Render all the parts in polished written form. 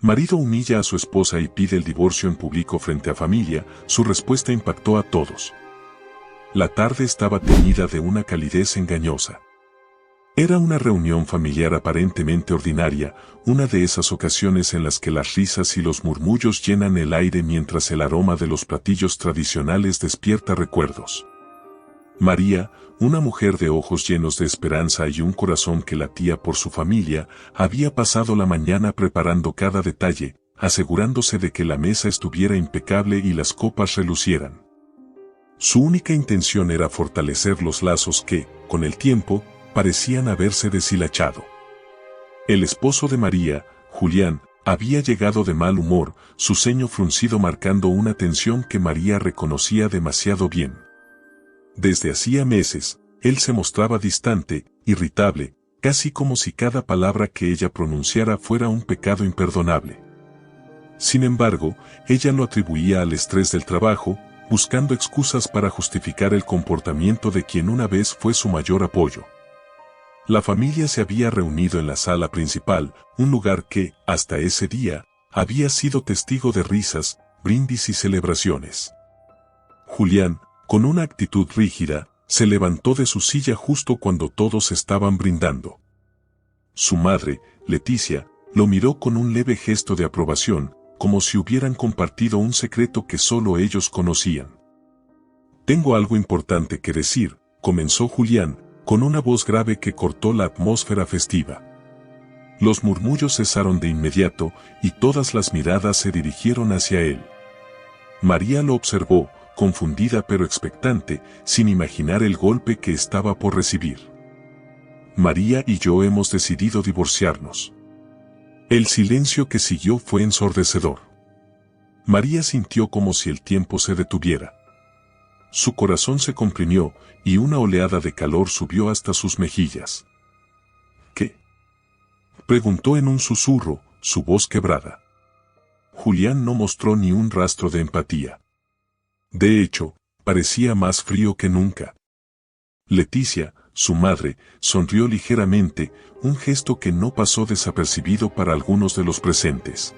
Marido humilla a su esposa y pide el divorcio en público frente a familia, su respuesta impactó a todos. La tarde estaba teñida de una calidez engañosa. Era una reunión familiar aparentemente ordinaria, una de esas ocasiones en las que las risas y los murmullos llenan el aire mientras el aroma de los platillos tradicionales despierta recuerdos. María, una mujer de ojos llenos de esperanza y un corazón que latía por su familia, había pasado la mañana preparando cada detalle, asegurándose de que la mesa estuviera impecable y las copas relucieran. Su única intención era fortalecer los lazos que, con el tiempo, parecían haberse deshilachado. El esposo de María, Julián, había llegado de mal humor, su ceño fruncido marcando una tensión que María reconocía demasiado bien. Desde hacía meses, él se mostraba distante, irritable, casi como si cada palabra que ella pronunciara fuera un pecado imperdonable. Sin embargo, ella lo atribuía al estrés del trabajo, buscando excusas para justificar el comportamiento de quien una vez fue su mayor apoyo. La familia se había reunido en la sala principal, un lugar que, hasta ese día, había sido testigo de risas, brindis y celebraciones. Julián, con una actitud rígida, se levantó de su silla justo cuando todos estaban brindando. Su madre, Leticia, lo miró con un leve gesto de aprobación, como si hubieran compartido un secreto que solo ellos conocían. «Tengo algo importante que decir», comenzó Julián, con una voz grave que cortó la atmósfera festiva. Los murmullos cesaron de inmediato y todas las miradas se dirigieron hacia él. María lo observó, confundida pero expectante, sin imaginar el golpe que estaba por recibir. «María y yo hemos decidido divorciarnos». El silencio que siguió fue ensordecedor. María sintió como si el tiempo se detuviera. Su corazón se comprimió y una oleada de calor subió hasta sus mejillas. «¿Qué?», preguntó en un susurro, su voz quebrada. Julián no mostró ni un rastro de empatía. De hecho, parecía más frío que nunca. Leticia, su madre, sonrió ligeramente, un gesto que no pasó desapercibido para algunos de los presentes.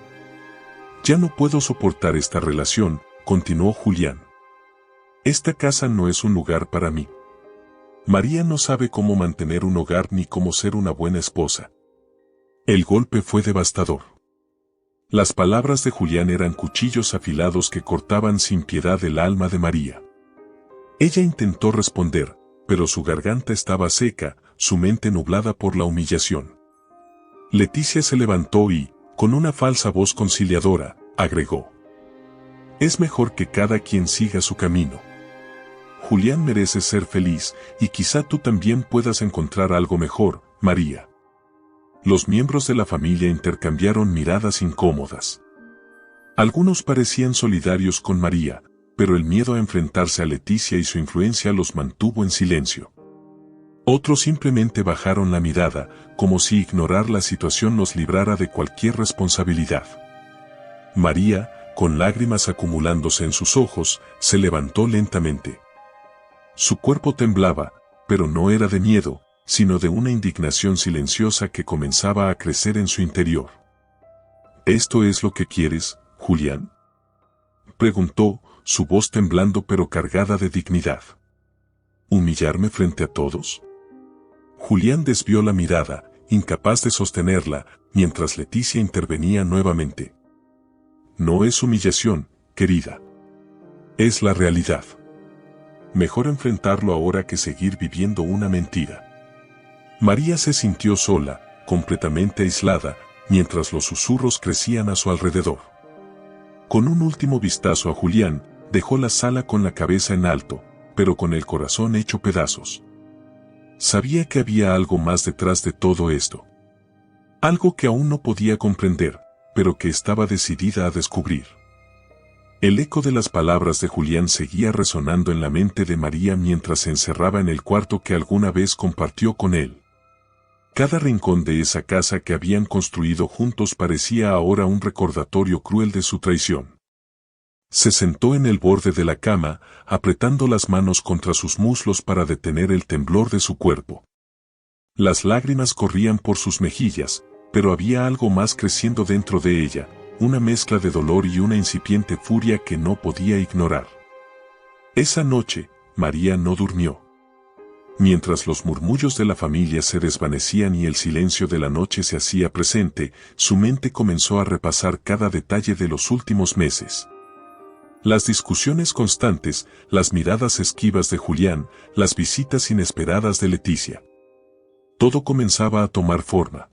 «Ya no puedo soportar esta relación», continuó Julián. «Esta casa no es un lugar para mí. María no sabe cómo mantener un hogar ni cómo ser una buena esposa». El golpe fue devastador. Las palabras de Julián eran cuchillos afilados que cortaban sin piedad el alma de María. Ella intentó responder, pero su garganta estaba seca, su mente nublada por la humillación. Leticia se levantó y, con una falsa voz conciliadora, agregó: «Es mejor que cada quien siga su camino. Julián merece ser feliz, y quizá tú también puedas encontrar algo mejor, María». Los miembros de la familia intercambiaron miradas incómodas. Algunos parecían solidarios con María, pero el miedo a enfrentarse a Leticia y su influencia los mantuvo en silencio. Otros simplemente bajaron la mirada, como si ignorar la situación los librara de cualquier responsabilidad. María, con lágrimas acumulándose en sus ojos, se levantó lentamente. Su cuerpo temblaba, pero no era de miedo, sino de una indignación silenciosa que comenzaba a crecer en su interior. «¿Esto es lo que quieres, Julián?», preguntó, su voz temblando pero cargada de dignidad. «¿Humillarme frente a todos?». Julián desvió la mirada, incapaz de sostenerla, mientras Leticia intervenía nuevamente. «No es humillación, querida. Es la realidad. Mejor enfrentarlo ahora que seguir viviendo una mentira». María se sintió sola, completamente aislada, mientras los susurros crecían a su alrededor. Con un último vistazo a Julián, dejó la sala con la cabeza en alto, pero con el corazón hecho pedazos. Sabía que había algo más detrás de todo esto. Algo que aún no podía comprender, pero que estaba decidida a descubrir. El eco de las palabras de Julián seguía resonando en la mente de María mientras se encerraba en el cuarto que alguna vez compartió con él. Cada rincón de esa casa que habían construido juntos parecía ahora un recordatorio cruel de su traición. Se sentó en el borde de la cama, apretando las manos contra sus muslos para detener el temblor de su cuerpo. Las lágrimas corrían por sus mejillas, pero había algo más creciendo dentro de ella, una mezcla de dolor y una incipiente furia que no podía ignorar. Esa noche, María no durmió. Mientras los murmullos de la familia se desvanecían y el silencio de la noche se hacía presente, su mente comenzó a repasar cada detalle de los últimos meses. Las discusiones constantes, las miradas esquivas de Julián, las visitas inesperadas de Leticia. Todo comenzaba a tomar forma.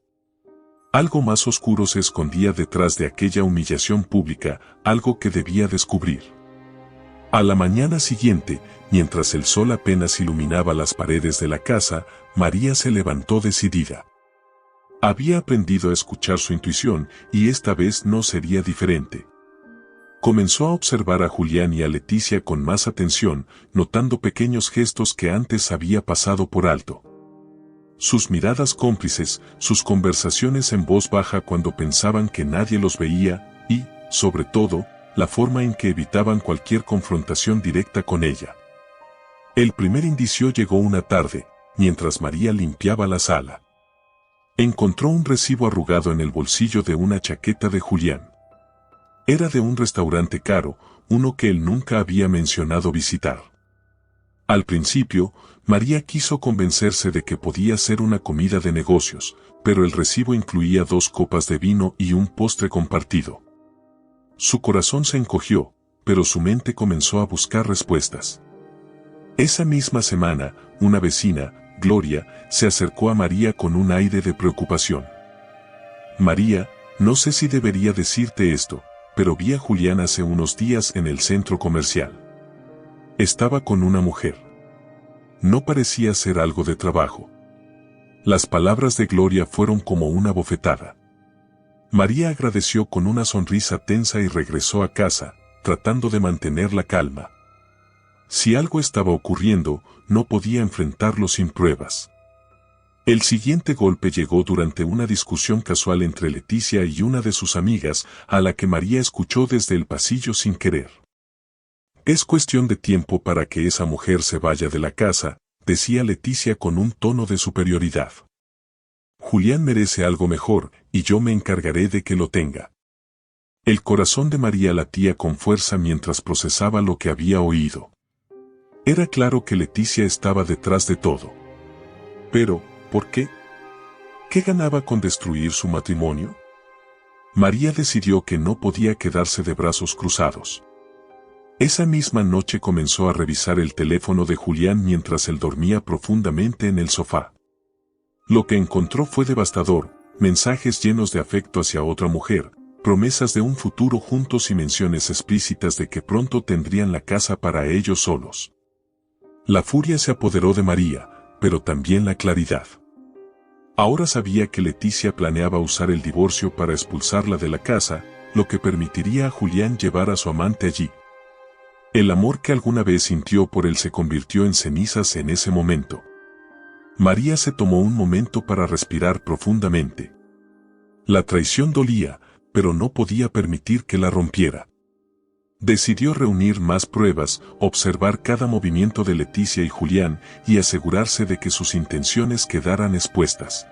Algo más oscuro se escondía detrás de aquella humillación pública, algo que debía descubrir. A la mañana siguiente, mientras el sol apenas iluminaba las paredes de la casa, María se levantó decidida. Había aprendido a escuchar su intuición y esta vez no sería diferente. Comenzó a observar a Julián y a Leticia con más atención, notando pequeños gestos que antes había pasado por alto. Sus miradas cómplices, sus conversaciones en voz baja cuando pensaban que nadie los veía y, sobre todo, la forma en que evitaban cualquier confrontación directa con ella. El primer indicio llegó una tarde, mientras María limpiaba la sala. Encontró un recibo arrugado en el bolsillo de una chaqueta de Julián. Era de un restaurante caro, uno que él nunca había mencionado visitar. Al principio, María quiso convencerse de que podía ser una comida de negocios, pero el recibo incluía 2 copas de vino y un postre compartido. Su corazón se encogió, pero su mente comenzó a buscar respuestas. Esa misma semana, una vecina, Gloria, se acercó a María con un aire de preocupación. María, no sé si debería decirte esto, pero vi a Julián hace unos días en el centro comercial. Estaba con una mujer. No parecía ser algo de trabajo. Las palabras de Gloria fueron como una bofetada. María agradeció con una sonrisa tensa y regresó a casa, tratando de mantener la calma. Si algo estaba ocurriendo, no podía enfrentarlo sin pruebas. El siguiente golpe llegó durante una discusión casual entre Leticia y una de sus amigas, a la que María escuchó desde el pasillo sin querer. Es cuestión de tiempo para que esa mujer se vaya de la casa, decía Leticia con un tono de superioridad. Julián merece algo mejor, y yo me encargaré de que lo tenga. El corazón de María latía con fuerza mientras procesaba lo que había oído. Era claro que Leticia estaba detrás de todo. Pero, ¿por qué? ¿Qué ganaba con destruir su matrimonio? María decidió que no podía quedarse de brazos cruzados. Esa misma noche comenzó a revisar el teléfono de Julián mientras él dormía profundamente en el sofá. Lo que encontró fue devastador, mensajes llenos de afecto hacia otra mujer, promesas de un futuro juntos y menciones explícitas de que pronto tendrían la casa para ellos solos. La furia se apoderó de María, pero también la claridad. Ahora sabía que Leticia planeaba usar el divorcio para expulsarla de la casa, lo que permitiría a Julián llevar a su amante allí. El amor que alguna vez sintió por él se convirtió en cenizas en ese momento. María se tomó un momento para respirar profundamente. La traición dolía, pero no podía permitir que la rompiera. Decidió reunir más pruebas, observar cada movimiento de Leticia y Julián y asegurarse de que sus intenciones quedaran expuestas.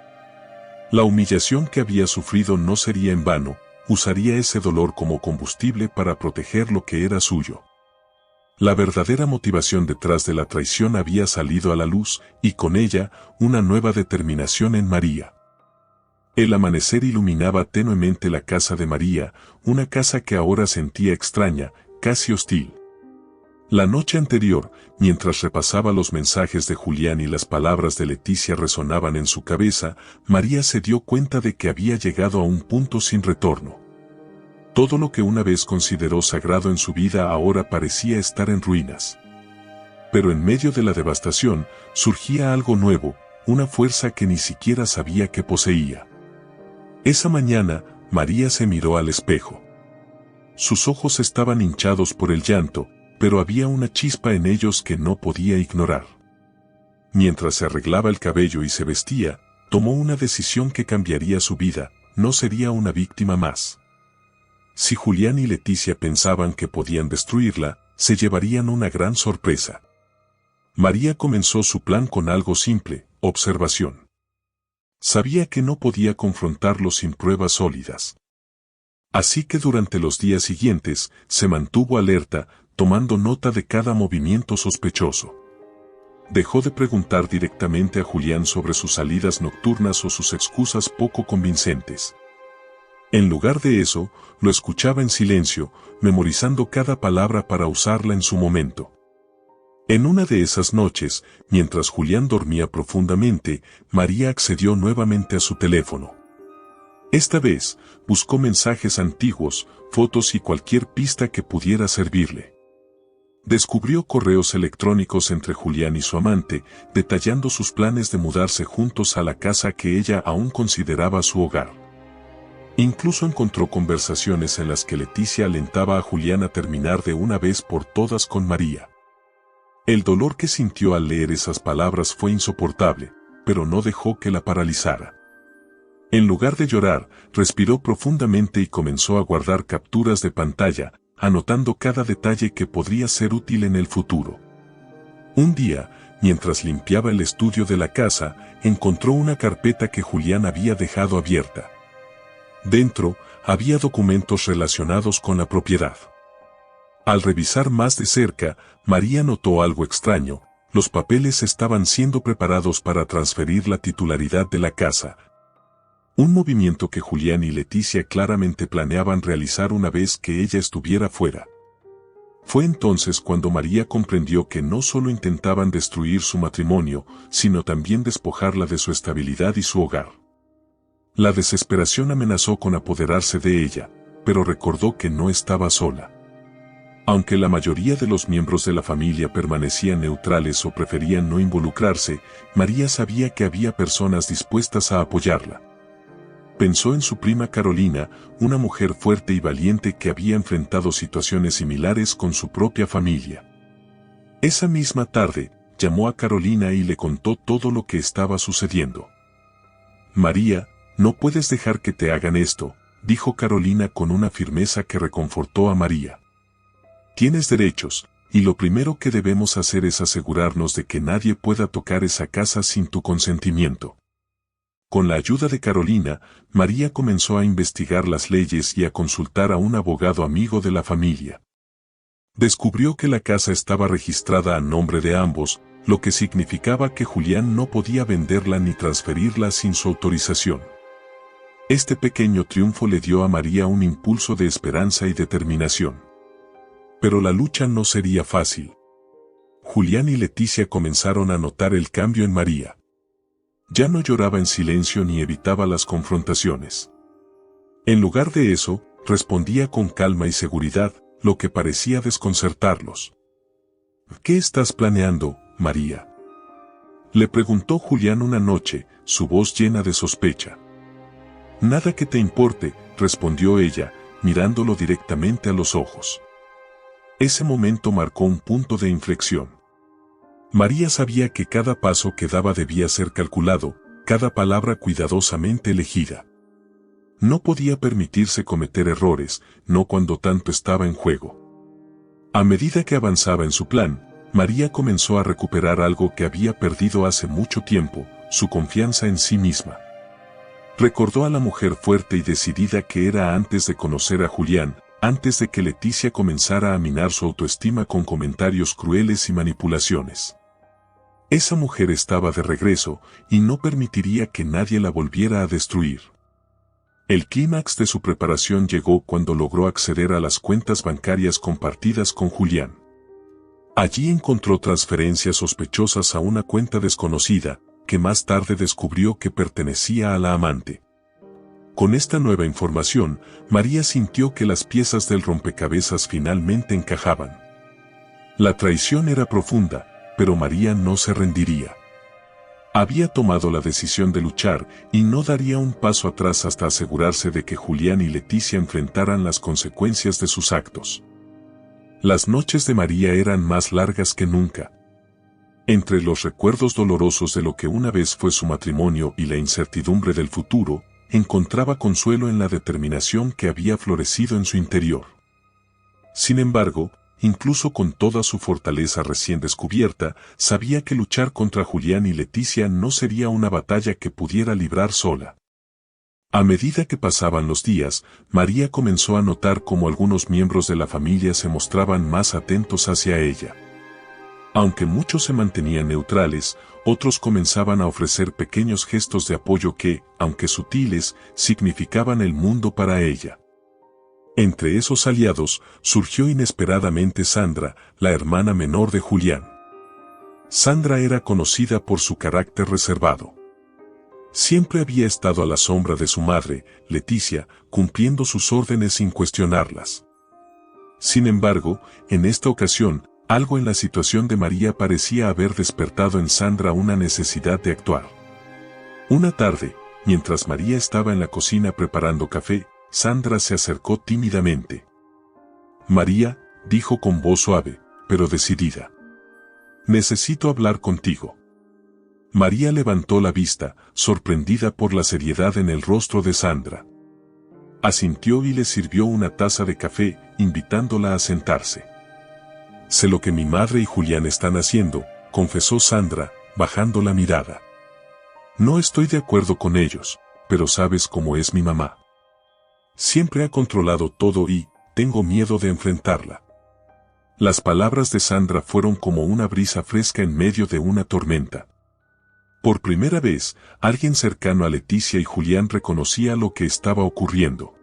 La humillación que había sufrido no sería en vano, usaría ese dolor como combustible para proteger lo que era suyo. La verdadera motivación detrás de la traición había salido a la luz, y con ella, una nueva determinación en María. El amanecer iluminaba tenuemente la casa de María, una casa que ahora sentía extraña, casi hostil. La noche anterior, mientras repasaba los mensajes de Julián y las palabras de Leticia resonaban en su cabeza, María se dio cuenta de que había llegado a un punto sin retorno. Todo lo que una vez consideró sagrado en su vida ahora parecía estar en ruinas. Pero en medio de la devastación, surgía algo nuevo, una fuerza que ni siquiera sabía que poseía. Esa mañana, María se miró al espejo. Sus ojos estaban hinchados por el llanto, pero había una chispa en ellos que no podía ignorar. Mientras se arreglaba el cabello y se vestía, tomó una decisión que cambiaría su vida, no sería una víctima más. Si Julián y Leticia pensaban que podían destruirla, se llevarían una gran sorpresa. María comenzó su plan con algo simple, observación. Sabía que no podía confrontarlo sin pruebas sólidas. Así que durante los días siguientes, se mantuvo alerta, tomando nota de cada movimiento sospechoso. Dejó de preguntar directamente a Julián sobre sus salidas nocturnas o sus excusas poco convincentes. En lugar de eso, lo escuchaba en silencio, memorizando cada palabra para usarla en su momento. En una de esas noches, mientras Julián dormía profundamente, María accedió nuevamente a su teléfono. Esta vez, buscó mensajes antiguos, fotos y cualquier pista que pudiera servirle. Descubrió correos electrónicos entre Julián y su amante, detallando sus planes de mudarse juntos a la casa que ella aún consideraba su hogar. Incluso encontró conversaciones en las que Leticia alentaba a Julián a terminar de una vez por todas con María. El dolor que sintió al leer esas palabras fue insoportable, pero no dejó que la paralizara. En lugar de llorar, respiró profundamente y comenzó a guardar capturas de pantalla, anotando cada detalle que podría ser útil en el futuro. Un día, mientras limpiaba el estudio de la casa, encontró una carpeta que Julián había dejado abierta. Dentro, había documentos relacionados con la propiedad. Al revisar más de cerca, María notó algo extraño: los papeles estaban siendo preparados para transferir la titularidad de la casa. Un movimiento que Julián y Leticia claramente planeaban realizar una vez que ella estuviera fuera. Fue entonces cuando María comprendió que no solo intentaban destruir su matrimonio, sino también despojarla de su estabilidad y su hogar. La desesperación amenazó con apoderarse de ella, pero recordó que no estaba sola. Aunque la mayoría de los miembros de la familia permanecían neutrales o preferían no involucrarse, María sabía que había personas dispuestas a apoyarla. Pensó en su prima Carolina, una mujer fuerte y valiente que había enfrentado situaciones similares con su propia familia. Esa misma tarde, llamó a Carolina y le contó todo lo que estaba sucediendo. «María, no puedes dejar que te hagan esto», dijo Carolina con una firmeza que reconfortó a María. «Tienes derechos, y lo primero que debemos hacer es asegurarnos de que nadie pueda tocar esa casa sin tu consentimiento». Con la ayuda de Carolina, María comenzó a investigar las leyes y a consultar a un abogado amigo de la familia. Descubrió que la casa estaba registrada a nombre de ambos, lo que significaba que Julián no podía venderla ni transferirla sin su autorización. Este pequeño triunfo le dio a María un impulso de esperanza y determinación. Pero la lucha no sería fácil. Julián y Leticia comenzaron a notar el cambio en María. Ya no lloraba en silencio ni evitaba las confrontaciones. En lugar de eso, respondía con calma y seguridad, lo que parecía desconcertarlos. «¿Qué estás planeando, María?», le preguntó Julián una noche, su voz llena de sospecha. «Nada que te importe», respondió ella, mirándolo directamente a los ojos. Ese momento marcó un punto de inflexión. María sabía que cada paso que daba debía ser calculado, cada palabra cuidadosamente elegida. No podía permitirse cometer errores, no cuando tanto estaba en juego. A medida que avanzaba en su plan, María comenzó a recuperar algo que había perdido hace mucho tiempo: su confianza en sí misma. Recordó a la mujer fuerte y decidida que era antes de conocer a Julián, antes de que Leticia comenzara a minar su autoestima con comentarios crueles y manipulaciones. Esa mujer estaba de regreso y no permitiría que nadie la volviera a destruir. El clímax de su preparación llegó cuando logró acceder a las cuentas bancarias compartidas con Julián. Allí encontró transferencias sospechosas a una cuenta desconocida, que más tarde descubrió que pertenecía a la amante. Con esta nueva información, María sintió que las piezas del rompecabezas finalmente encajaban. La traición era profunda, pero María no se rendiría. Había tomado la decisión de luchar y no daría un paso atrás hasta asegurarse de que Julián y Leticia enfrentaran las consecuencias de sus actos. Las noches de María eran más largas que nunca. Entre los recuerdos dolorosos de lo que una vez fue su matrimonio y la incertidumbre del futuro, encontraba consuelo en la determinación que había florecido en su interior. Sin embargo, incluso con toda su fortaleza recién descubierta, sabía que luchar contra Julián y Leticia no sería una batalla que pudiera librar sola. A medida que pasaban los días, María comenzó a notar cómo algunos miembros de la familia se mostraban más atentos hacia ella. Aunque muchos se mantenían neutrales, otros comenzaban a ofrecer pequeños gestos de apoyo que, aunque sutiles, significaban el mundo para ella. Entre esos aliados, surgió inesperadamente Sandra, la hermana menor de Julián. Sandra era conocida por su carácter reservado. Siempre había estado a la sombra de su madre, Leticia, cumpliendo sus órdenes sin cuestionarlas. Sin embargo, en esta ocasión, algo en la situación de María parecía haber despertado en Sandra una necesidad de actuar. Una tarde, mientras María estaba en la cocina preparando café, Sandra se acercó tímidamente. «María», dijo con voz suave, pero decidida. «Necesito hablar contigo». María levantó la vista, sorprendida por la seriedad en el rostro de Sandra. Asintió y le sirvió una taza de café, invitándola a sentarse. «Sé lo que mi madre y Julián están haciendo», confesó Sandra, bajando la mirada. «No estoy de acuerdo con ellos, pero sabes cómo es mi mamá. Siempre ha controlado todo y tengo miedo de enfrentarla». Las palabras de Sandra fueron como una brisa fresca en medio de una tormenta. Por primera vez, alguien cercano a Leticia y Julián reconocía lo que estaba ocurriendo.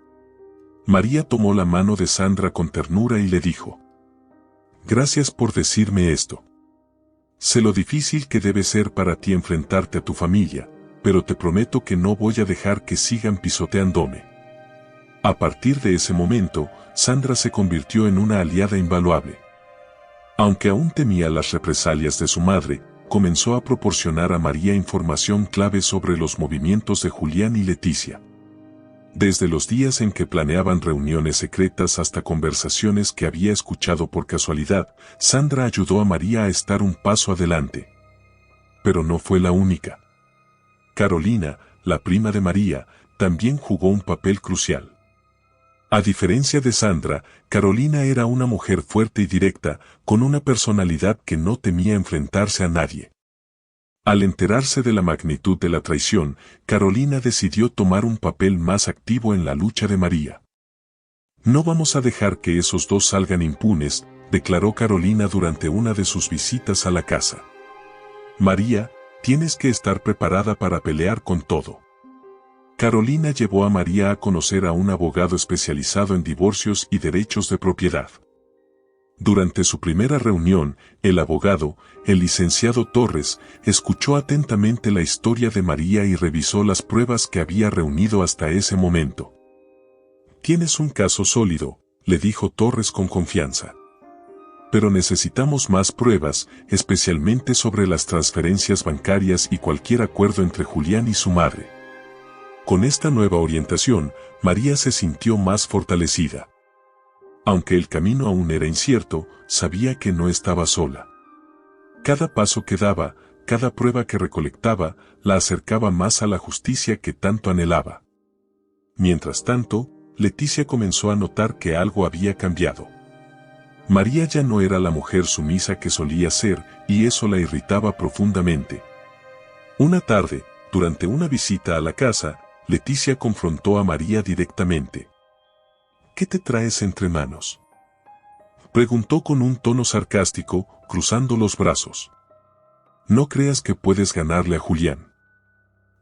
María tomó la mano de Sandra con ternura y le dijo: «Gracias por decirme esto. Sé lo difícil que debe ser para ti enfrentarte a tu familia, pero te prometo que no voy a dejar que sigan pisoteándome». A partir de ese momento, Sandra se convirtió en una aliada invaluable. Aunque aún temía las represalias de su madre, comenzó a proporcionar a María información clave sobre los movimientos de Julián y Leticia. Desde los días en que planeaban reuniones secretas hasta conversaciones que había escuchado por casualidad, Sandra ayudó a María a estar un paso adelante. Pero no fue la única. Carolina, la prima de María, también jugó un papel crucial. A diferencia de Sandra, Carolina era una mujer fuerte y directa, con una personalidad que no temía enfrentarse a nadie. Al enterarse de la magnitud de la traición, Carolina decidió tomar un papel más activo en la lucha de María. «No vamos a dejar que esos dos salgan impunes», declaró Carolina durante una de sus visitas a la casa. «María, tienes que estar preparada para pelear con todo». Carolina llevó a María a conocer a un abogado especializado en divorcios y derechos de propiedad. Durante su primera reunión, el abogado, el licenciado Torres, escuchó atentamente la historia de María y revisó las pruebas que había reunido hasta ese momento. «Tienes un caso sólido», le dijo Torres con confianza. «Pero necesitamos más pruebas, especialmente sobre las transferencias bancarias y cualquier acuerdo entre Julián y su madre». Con esta nueva orientación, María se sintió más fortalecida. Aunque el camino aún era incierto, sabía que no estaba sola. Cada paso que daba, cada prueba que recolectaba, la acercaba más a la justicia que tanto anhelaba. Mientras tanto, Leticia comenzó a notar que algo había cambiado. María ya no era la mujer sumisa que solía ser, y eso la irritaba profundamente. Una tarde, durante una visita a la casa, Leticia confrontó a María directamente. «¿Qué te traes entre manos?», preguntó con un tono sarcástico, cruzando los brazos. «No creas que puedes ganarle a Julián.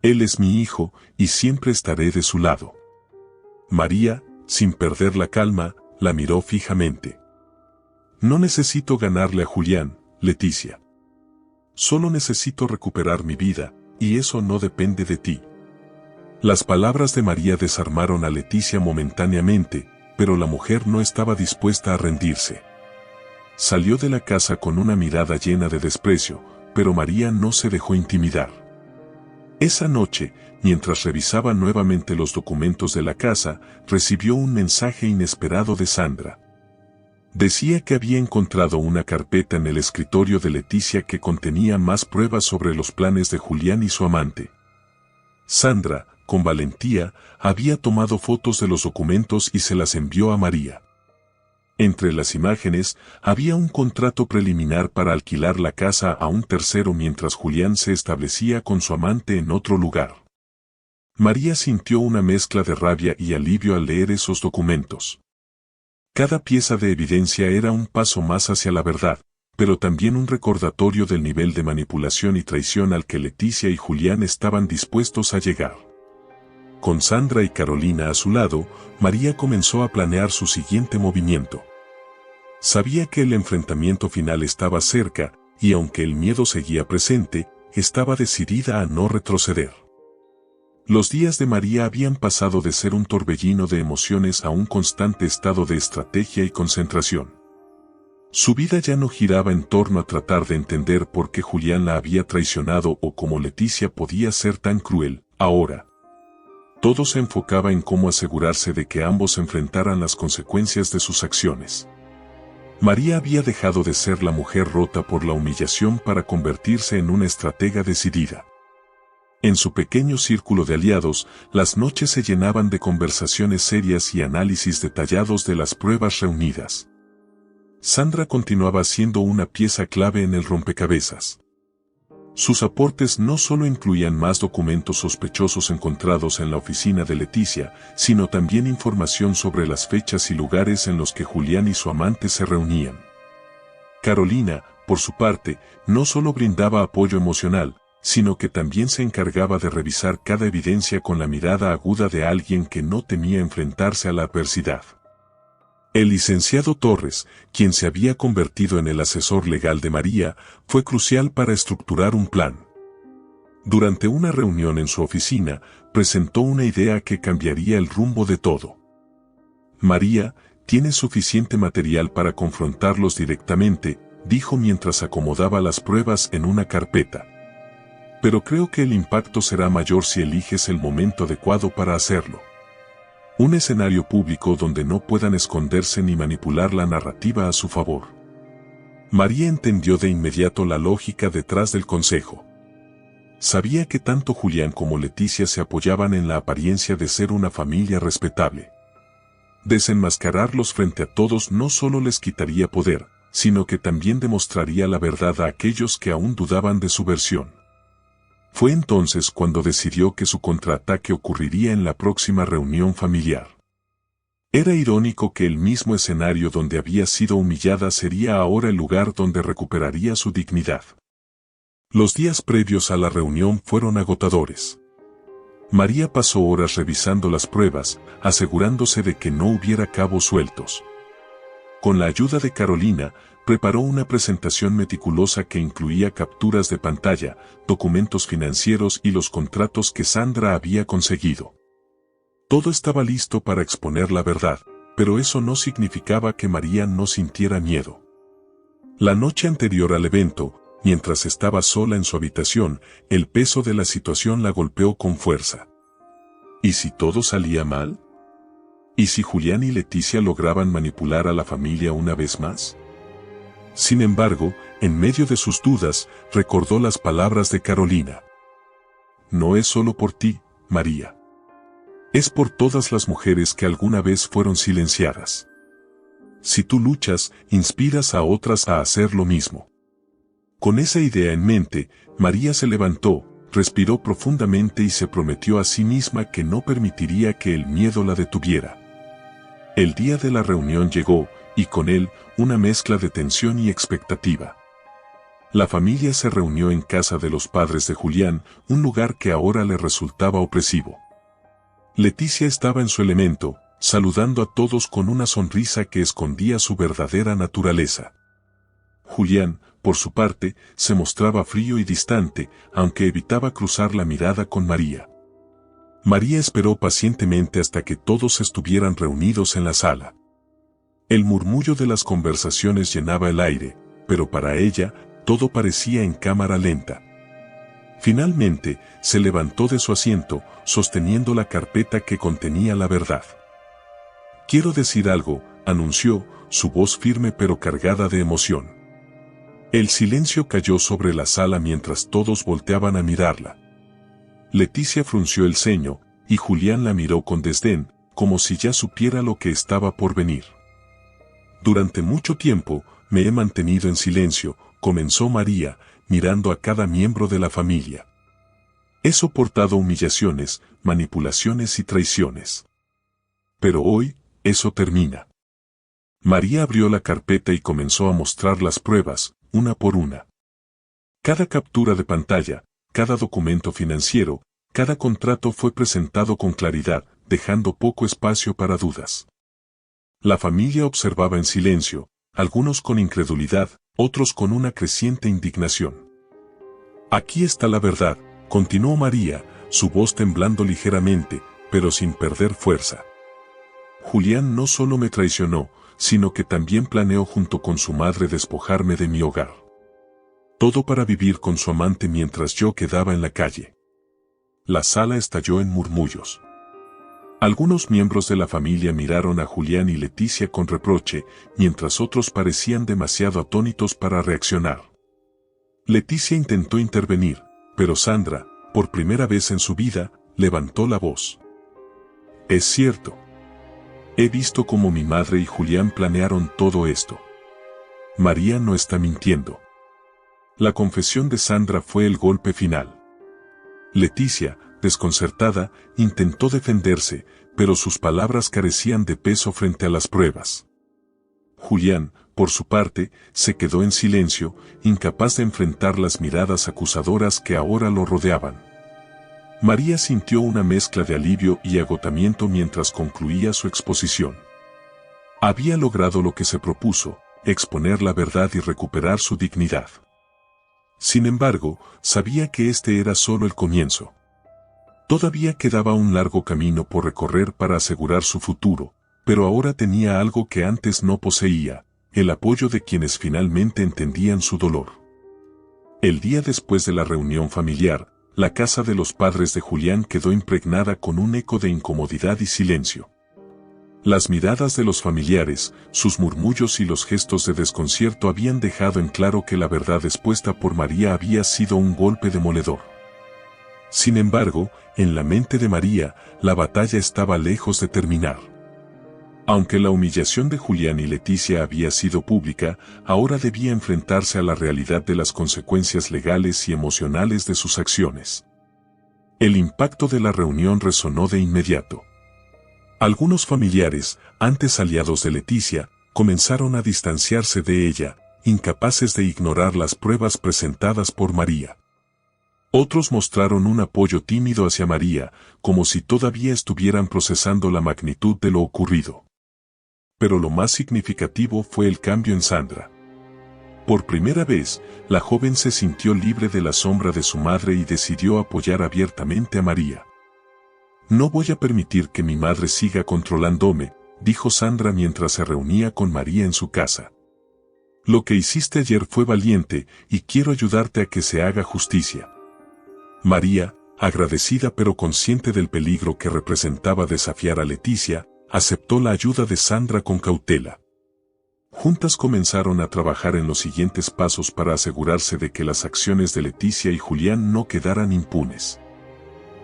Él es mi hijo, y siempre estaré de su lado». María, sin perder la calma, la miró fijamente. «No necesito ganarle a Julián, Leticia. Solo necesito recuperar mi vida, y eso no depende de ti». Las palabras de María desarmaron a Leticia momentáneamente, pero la mujer no estaba dispuesta a rendirse. Salió de la casa con una mirada llena de desprecio, pero María no se dejó intimidar. Esa noche, mientras revisaba nuevamente los documentos de la casa, recibió un mensaje inesperado de Sandra. Decía que había encontrado una carpeta en el escritorio de Leticia que contenía más pruebas sobre los planes de Julián y su amante. Sandra, con valentía, había tomado fotos de los documentos y se las envió a María. Entre las imágenes, había un contrato preliminar para alquilar la casa a un tercero mientras Julián se establecía con su amante en otro lugar. María sintió una mezcla de rabia y alivio al leer esos documentos. Cada pieza de evidencia era un paso más hacia la verdad, pero también un recordatorio del nivel de manipulación y traición al que Leticia y Julián estaban dispuestos a llegar. Con Sandra y Carolina a su lado, María comenzó a planear su siguiente movimiento. Sabía que el enfrentamiento final estaba cerca, y aunque el miedo seguía presente, estaba decidida a no retroceder. Los días de María habían pasado de ser un torbellino de emociones a un constante estado de estrategia y concentración. Su vida ya no giraba en torno a tratar de entender por qué Julián la había traicionado o cómo Leticia podía ser tan cruel. Ahora, todo se enfocaba en cómo asegurarse de que ambos enfrentaran las consecuencias de sus acciones. María había dejado de ser la mujer rota por la humillación para convertirse en una estratega decidida. En su pequeño círculo de aliados, las noches se llenaban de conversaciones serias y análisis detallados de las pruebas reunidas. Sandra continuaba siendo una pieza clave en el rompecabezas. Sus aportes no solo incluían más documentos sospechosos encontrados en la oficina de Leticia, sino también información sobre las fechas y lugares en los que Julián y su amante se reunían. Carolina, por su parte, no solo brindaba apoyo emocional, sino que también se encargaba de revisar cada evidencia con la mirada aguda de alguien que no temía enfrentarse a la adversidad. El licenciado Torres, quien se había convertido en el asesor legal de María, fue crucial para estructurar un plan. Durante una reunión en su oficina, presentó una idea que cambiaría el rumbo de todo. María, tiene suficiente material para confrontarlos directamente, dijo mientras acomodaba las pruebas en una carpeta. Pero creo que el impacto será mayor si eliges el momento adecuado para hacerlo. Un escenario público donde no puedan esconderse ni manipular la narrativa a su favor. María entendió de inmediato la lógica detrás del consejo. Sabía que tanto Julián como Leticia se apoyaban en la apariencia de ser una familia respetable. Desenmascararlos frente a todos no solo les quitaría poder, sino que también demostraría la verdad a aquellos que aún dudaban de su versión. Fue entonces cuando decidió que su contraataque ocurriría en la próxima reunión familiar. Era irónico que el mismo escenario donde había sido humillada sería ahora el lugar donde recuperaría su dignidad. Los días previos a la reunión fueron agotadores. María pasó horas revisando las pruebas, asegurándose de que no hubiera cabos sueltos. Con la ayuda de Carolina, preparó una presentación meticulosa que incluía capturas de pantalla, documentos financieros y los contratos que Sandra había conseguido. Todo estaba listo para exponer la verdad, pero eso no significaba que María no sintiera miedo. La noche anterior al evento, mientras estaba sola en su habitación, el peso de la situación la golpeó con fuerza. ¿Y si todo salía mal? ¿Y si Julián y Leticia lograban manipular a la familia una vez más? Sin embargo, en medio de sus dudas, recordó las palabras de Carolina. No es solo por ti, María. Es por todas las mujeres que alguna vez fueron silenciadas. Si tú luchas, inspiras a otras a hacer lo mismo. Con esa idea en mente, María se levantó, respiró profundamente y se prometió a sí misma que no permitiría que el miedo la detuviera. El día de la reunión llegó, y con él, una mezcla de tensión y expectativa. La familia se reunió en casa de los padres de Julián, un lugar que ahora le resultaba opresivo. Leticia estaba en su elemento, saludando a todos con una sonrisa que escondía su verdadera naturaleza. Julián, por su parte, se mostraba frío y distante, aunque evitaba cruzar la mirada con María. María esperó pacientemente hasta que todos estuvieran reunidos en la sala. El murmullo de las conversaciones llenaba el aire, pero para ella, todo parecía en cámara lenta. Finalmente, se levantó de su asiento, sosteniendo la carpeta que contenía la verdad. «Quiero decir algo», anunció, su voz firme pero cargada de emoción. El silencio cayó sobre la sala mientras todos volteaban a mirarla. Leticia frunció el ceño, y Julián la miró con desdén, como si ya supiera lo que estaba por venir. Durante mucho tiempo, me he mantenido en silencio, comenzó María, mirando a cada miembro de la familia. He soportado humillaciones, manipulaciones y traiciones. Pero hoy, eso termina. María abrió la carpeta y comenzó a mostrar las pruebas, una por una. Cada captura de pantalla, cada documento financiero, cada contrato fue presentado con claridad, dejando poco espacio para dudas. La familia observaba en silencio, algunos con incredulidad, otros con una creciente indignación. Aquí está la verdad, continuó María, su voz temblando ligeramente, pero sin perder fuerza. Julián no solo me traicionó, sino que también planeó junto con su madre despojarme de mi hogar. Todo para vivir con su amante mientras yo quedaba en la calle. La sala estalló en murmullos. Algunos miembros de la familia miraron a Julián y Leticia con reproche, mientras otros parecían demasiado atónitos para reaccionar. Leticia intentó intervenir, pero Sandra, por primera vez en su vida, levantó la voz. Es cierto. He visto cómo mi madre y Julián planearon todo esto. María no está mintiendo. La confesión de Sandra fue el golpe final. Leticia, desconcertada, intentó defenderse, pero sus palabras carecían de peso frente a las pruebas. Julián, por su parte, se quedó en silencio, incapaz de enfrentar las miradas acusadoras que ahora lo rodeaban. María sintió una mezcla de alivio y agotamiento mientras concluía su exposición. Había logrado lo que se propuso, exponer la verdad y recuperar su dignidad. Sin embargo, sabía que este era solo el comienzo. Todavía quedaba un largo camino por recorrer para asegurar su futuro, pero ahora tenía algo que antes no poseía, el apoyo de quienes finalmente entendían su dolor. El día después de la reunión familiar, la casa de los padres de Julián quedó impregnada con un eco de incomodidad y silencio. Las miradas de los familiares, sus murmullos y los gestos de desconcierto habían dejado en claro que la verdad expuesta por María había sido un golpe demoledor. Sin embargo, en la mente de María, la batalla estaba lejos de terminar. Aunque la humillación de Julián y Leticia había sido pública, ahora debía enfrentarse a la realidad de las consecuencias legales y emocionales de sus acciones. El impacto de la reunión resonó de inmediato. Algunos familiares, antes aliados de Leticia, comenzaron a distanciarse de ella, incapaces de ignorar las pruebas presentadas por María. Otros mostraron un apoyo tímido hacia María, como si todavía estuvieran procesando la magnitud de lo ocurrido. Pero lo más significativo fue el cambio en Sandra. Por primera vez, la joven se sintió libre de la sombra de su madre y decidió apoyar abiertamente a María. No voy a permitir que mi madre siga controlándome, dijo Sandra mientras se reunía con María en su casa. Lo que hiciste ayer fue valiente y quiero ayudarte a que se haga justicia. María, agradecida pero consciente del peligro que representaba desafiar a Leticia, aceptó la ayuda de Sandra con cautela. Juntas comenzaron a trabajar en los siguientes pasos para asegurarse de que las acciones de Leticia y Julián no quedaran impunes.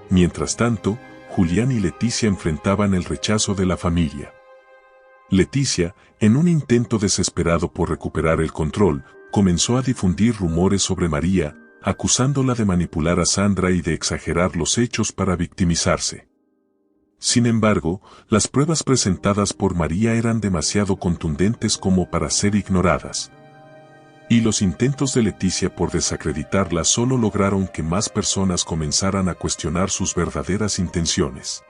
Mientras tanto, Julián y Leticia enfrentaban el rechazo de la familia. Leticia, en un intento desesperado por recuperar el control, comenzó a difundir rumores sobre María, acusándola de manipular a Sandra y de exagerar los hechos para victimizarse. Sin embargo, las pruebas presentadas por María eran demasiado contundentes como para ser ignoradas. Y los intentos de Leticia por desacreditarla solo lograron que más personas comenzaran a cuestionar sus verdaderas intenciones.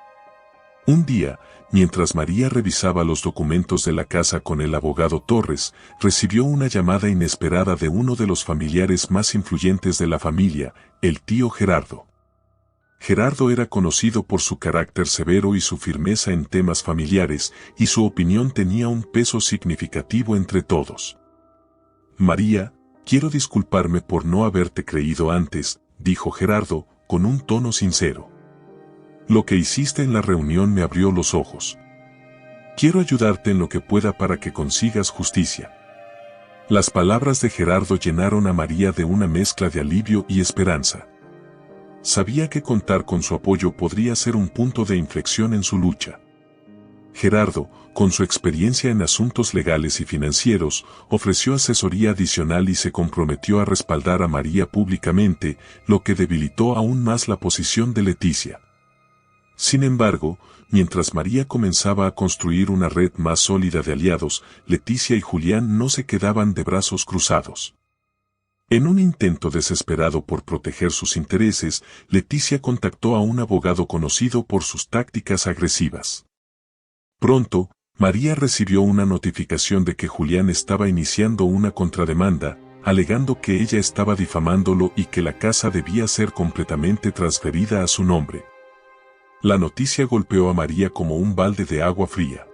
Un día, mientras María revisaba los documentos de la casa con el abogado Torres, recibió una llamada inesperada de uno de los familiares más influyentes de la familia, el tío Gerardo. Gerardo era conocido por su carácter severo y su firmeza en temas familiares, y su opinión tenía un peso significativo entre todos. María, quiero disculparme por no haberte creído antes, dijo Gerardo, con un tono sincero. Lo que hiciste en la reunión me abrió los ojos. Quiero ayudarte en lo que pueda para que consigas justicia. Las palabras de Gerardo llenaron a María de una mezcla de alivio y esperanza. Sabía que contar con su apoyo podría ser un punto de inflexión en su lucha. Gerardo, con su experiencia en asuntos legales y financieros, ofreció asesoría adicional y se comprometió a respaldar a María públicamente, lo que debilitó aún más la posición de Leticia. Sin embargo, mientras María comenzaba a construir una red más sólida de aliados, Leticia y Julián no se quedaban de brazos cruzados. En un intento desesperado por proteger sus intereses, Leticia contactó a un abogado conocido por sus tácticas agresivas. Pronto, María recibió una notificación de que Julián estaba iniciando una contrademanda, alegando que ella estaba difamándolo y que la casa debía ser completamente transferida a su nombre. La noticia golpeó a María como un balde de agua fría.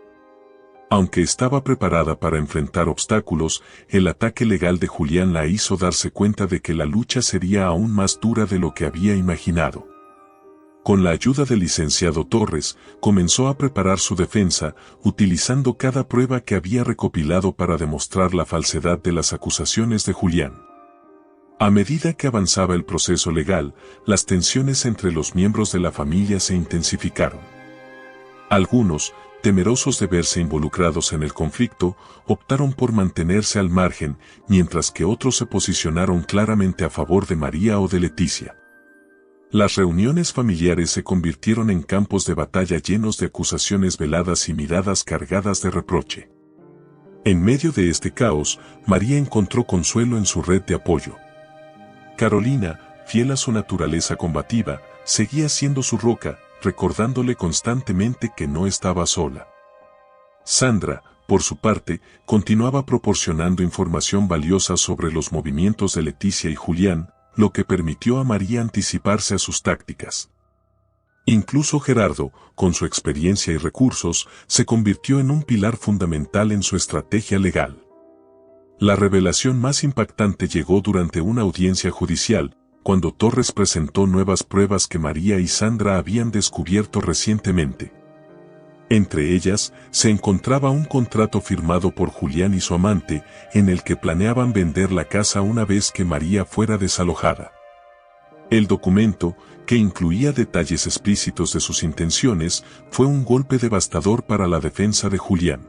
Aunque estaba preparada para enfrentar obstáculos, el ataque legal de Julián la hizo darse cuenta de que la lucha sería aún más dura de lo que había imaginado. Con la ayuda del licenciado Torres, comenzó a preparar su defensa, utilizando cada prueba que había recopilado para demostrar la falsedad de las acusaciones de Julián. A medida que avanzaba el proceso legal, las tensiones entre los miembros de la familia se intensificaron. Algunos, temerosos de verse involucrados en el conflicto, optaron por mantenerse al margen, mientras que otros se posicionaron claramente a favor de María o de Leticia. Las reuniones familiares se convirtieron en campos de batalla llenos de acusaciones veladas y miradas cargadas de reproche. En medio de este caos, María encontró consuelo en su red de apoyo. Carolina, fiel a su naturaleza combativa, seguía siendo su roca, recordándole constantemente que no estaba sola. Sandra, por su parte, continuaba proporcionando información valiosa sobre los movimientos de Leticia y Julián, lo que permitió a María anticiparse a sus tácticas. Incluso Gerardo, con su experiencia y recursos, se convirtió en un pilar fundamental en su estrategia legal. La revelación más impactante llegó durante una audiencia judicial, cuando Torres presentó nuevas pruebas que María y Sandra habían descubierto recientemente. Entre ellas, se encontraba un contrato firmado por Julián y su amante, en el que planeaban vender la casa una vez que María fuera desalojada. El documento, que incluía detalles explícitos de sus intenciones, fue un golpe devastador para la defensa de Julián.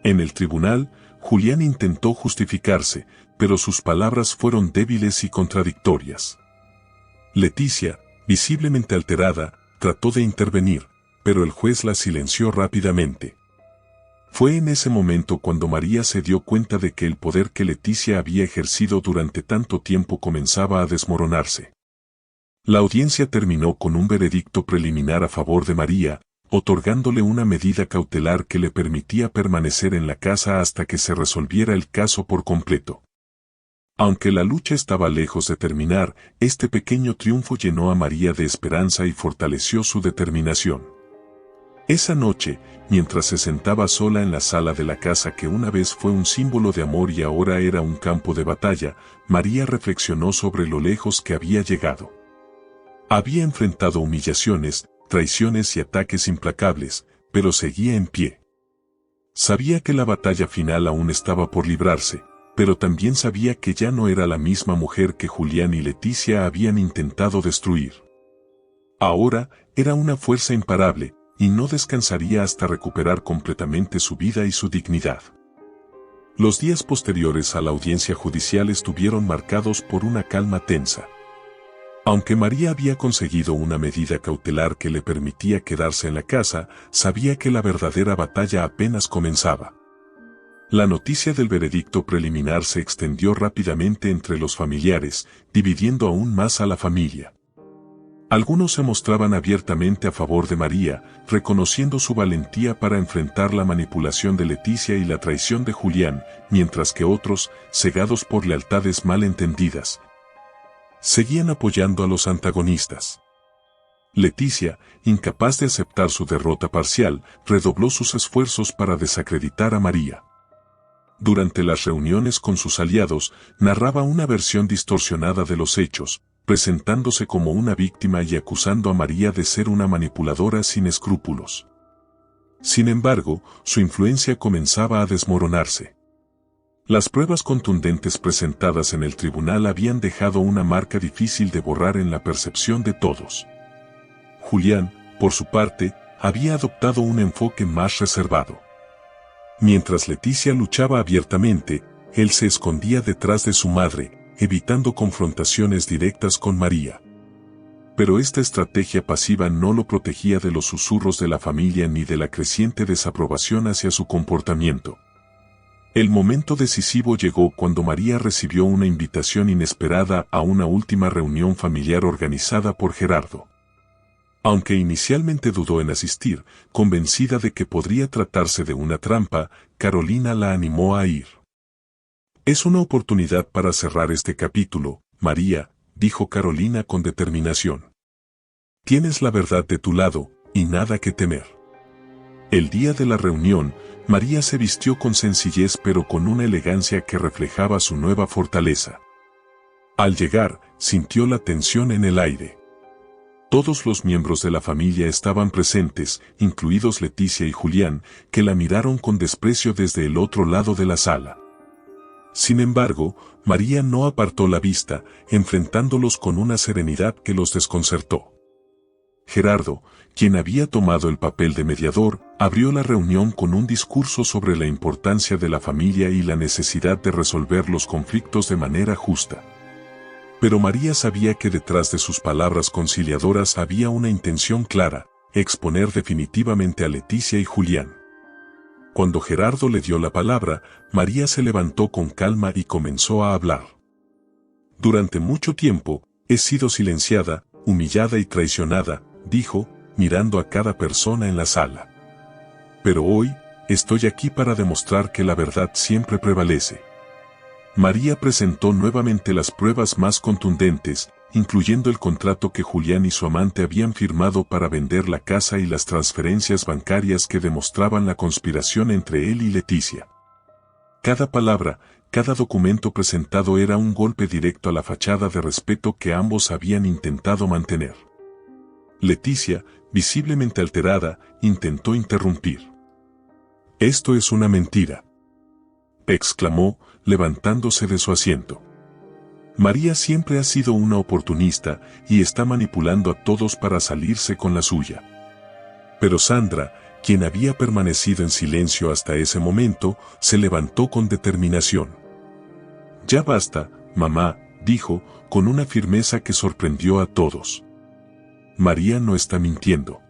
En el tribunal, Julián intentó justificarse, pero sus palabras fueron débiles y contradictorias. Leticia, visiblemente alterada, trató de intervenir, pero el juez la silenció rápidamente. Fue en ese momento cuando María se dio cuenta de que el poder que Leticia había ejercido durante tanto tiempo comenzaba a desmoronarse. La audiencia terminó con un veredicto preliminar a favor de María, otorgándole una medida cautelar que le permitía permanecer en la casa hasta que se resolviera el caso por completo. Aunque la lucha estaba lejos de terminar, este pequeño triunfo llenó a María de esperanza y fortaleció su determinación. Esa noche, mientras se sentaba sola en la sala de la casa que una vez fue un símbolo de amor y ahora era un campo de batalla, María reflexionó sobre lo lejos que había llegado. Había enfrentado humillaciones, traiciones y ataques implacables, pero seguía en pie. Sabía que la batalla final aún estaba por librarse, pero también sabía que ya no era la misma mujer que Julián y Leticia habían intentado destruir. Ahora, era una fuerza imparable, y no descansaría hasta recuperar completamente su vida y su dignidad. Los días posteriores a la audiencia judicial estuvieron marcados por una calma tensa. Aunque María había conseguido una medida cautelar que le permitía quedarse en la casa, sabía que la verdadera batalla apenas comenzaba. La noticia del veredicto preliminar se extendió rápidamente entre los familiares, dividiendo aún más a la familia. Algunos se mostraban abiertamente a favor de María, reconociendo su valentía para enfrentar la manipulación de Leticia y la traición de Julián, mientras que otros, cegados por lealtades mal entendidas, seguían apoyando a los antagonistas. Leticia, incapaz de aceptar su derrota parcial, redobló sus esfuerzos para desacreditar a María. Durante las reuniones con sus aliados, narraba una versión distorsionada de los hechos, presentándose como una víctima y acusando a María de ser una manipuladora sin escrúpulos. Sin embargo, su influencia comenzaba a desmoronarse. Las pruebas contundentes presentadas en el tribunal habían dejado una marca difícil de borrar en la percepción de todos. Julián, por su parte, había adoptado un enfoque más reservado. Mientras Leticia luchaba abiertamente, él se escondía detrás de su madre, evitando confrontaciones directas con María. Pero esta estrategia pasiva no lo protegía de los susurros de la familia ni de la creciente desaprobación hacia su comportamiento. El momento decisivo llegó cuando María recibió una invitación inesperada a una última reunión familiar organizada por Gerardo. Aunque inicialmente dudó en asistir, convencida de que podría tratarse de una trampa, Carolina la animó a ir. «Es una oportunidad para cerrar este capítulo, María», dijo Carolina con determinación. «Tienes la verdad de tu lado, y nada que temer». El día de la reunión, María se vistió con sencillez pero con una elegancia que reflejaba su nueva fortaleza. Al llegar, sintió la tensión en el aire. Todos los miembros de la familia estaban presentes, incluidos Leticia y Julián, que la miraron con desprecio desde el otro lado de la sala. Sin embargo, María no apartó la vista, enfrentándolos con una serenidad que los desconcertó. Gerardo, quien había tomado el papel de mediador, abrió la reunión con un discurso sobre la importancia de la familia y la necesidad de resolver los conflictos de manera justa. Pero María sabía que detrás de sus palabras conciliadoras había una intención clara: exponer definitivamente a Leticia y Julián. Cuando Gerardo le dio la palabra, María se levantó con calma y comenzó a hablar. «Durante mucho tiempo, he sido silenciada, humillada y traicionada», dijo, mirando a cada persona en la sala. «Pero hoy, estoy aquí para demostrar que la verdad siempre prevalece». María presentó nuevamente las pruebas más contundentes, incluyendo el contrato que Julián y su amante habían firmado para vender la casa y las transferencias bancarias que demostraban la conspiración entre él y Leticia. Cada palabra, cada documento presentado era un golpe directo a la fachada de respeto que ambos habían intentado mantener. Leticia, visiblemente alterada, intentó interrumpir. «Esto es una mentira», exclamó, levantándose de su asiento. «María siempre ha sido una oportunista y está manipulando a todos para salirse con la suya». Pero Sandra, quien había permanecido en silencio hasta ese momento, se levantó con determinación. «Ya basta, mamá», dijo, con una firmeza que sorprendió a todos. «María no está mintiendo.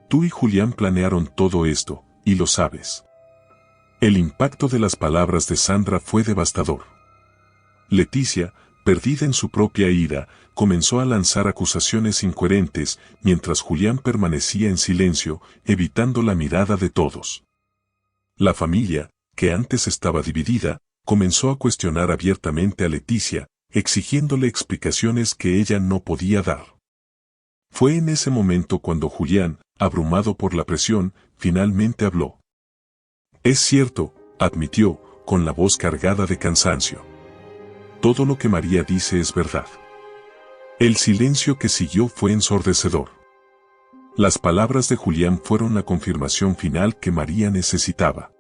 Tú y Julián planearon todo esto, y lo sabes». El impacto de las palabras de Sandra fue devastador. Leticia, perdida en su propia ira, comenzó a lanzar acusaciones incoherentes, mientras Julián permanecía en silencio, evitando la mirada de todos. La familia, que antes estaba dividida, comenzó a cuestionar abiertamente a Leticia, exigiéndole explicaciones que ella no podía dar. Fue en ese momento cuando Julián, abrumado por la presión, finalmente habló. «Es cierto», admitió, con la voz cargada de cansancio. «Todo lo que María dice es verdad». El silencio que siguió fue ensordecedor. Las palabras de Julián fueron la confirmación final que María necesitaba.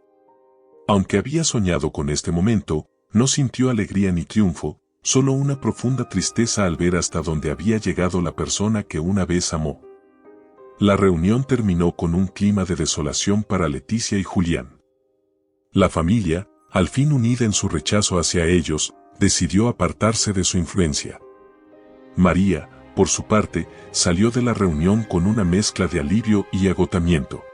Aunque había soñado con este momento, no sintió alegría ni triunfo, solo una profunda tristeza al ver hasta dónde había llegado la persona que una vez amó. La reunión terminó con un clima de desolación para Leticia y Julián. La familia, al fin unida en su rechazo hacia ellos, decidió apartarse de su influencia. María, por su parte, salió de la reunión con una mezcla de alivio y agotamiento.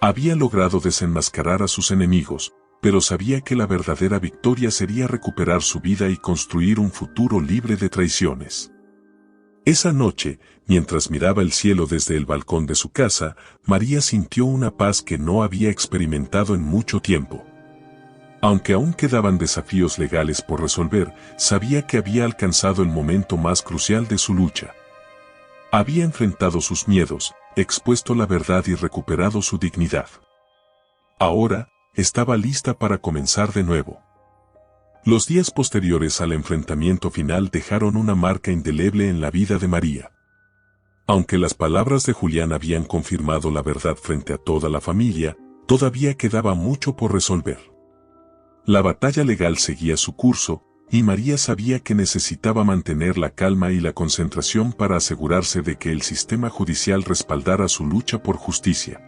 Había logrado desenmascarar a sus enemigos, pero sabía que la verdadera victoria sería recuperar su vida y construir un futuro libre de traiciones. Esa noche, mientras miraba el cielo desde el balcón de su casa, María sintió una paz que no había experimentado en mucho tiempo. Aunque aún quedaban desafíos legales por resolver, sabía que había alcanzado el momento más crucial de su lucha. Había enfrentado sus miedos, expuesto la verdad y recuperado su dignidad. Ahora, estaba lista para comenzar de nuevo. Los días posteriores al enfrentamiento final dejaron una marca indeleble en la vida de María. Aunque las palabras de Julián habían confirmado la verdad frente a toda la familia, todavía quedaba mucho por resolver. La batalla legal seguía su curso, y María sabía que necesitaba mantener la calma y la concentración para asegurarse de que el sistema judicial respaldara su lucha por justicia.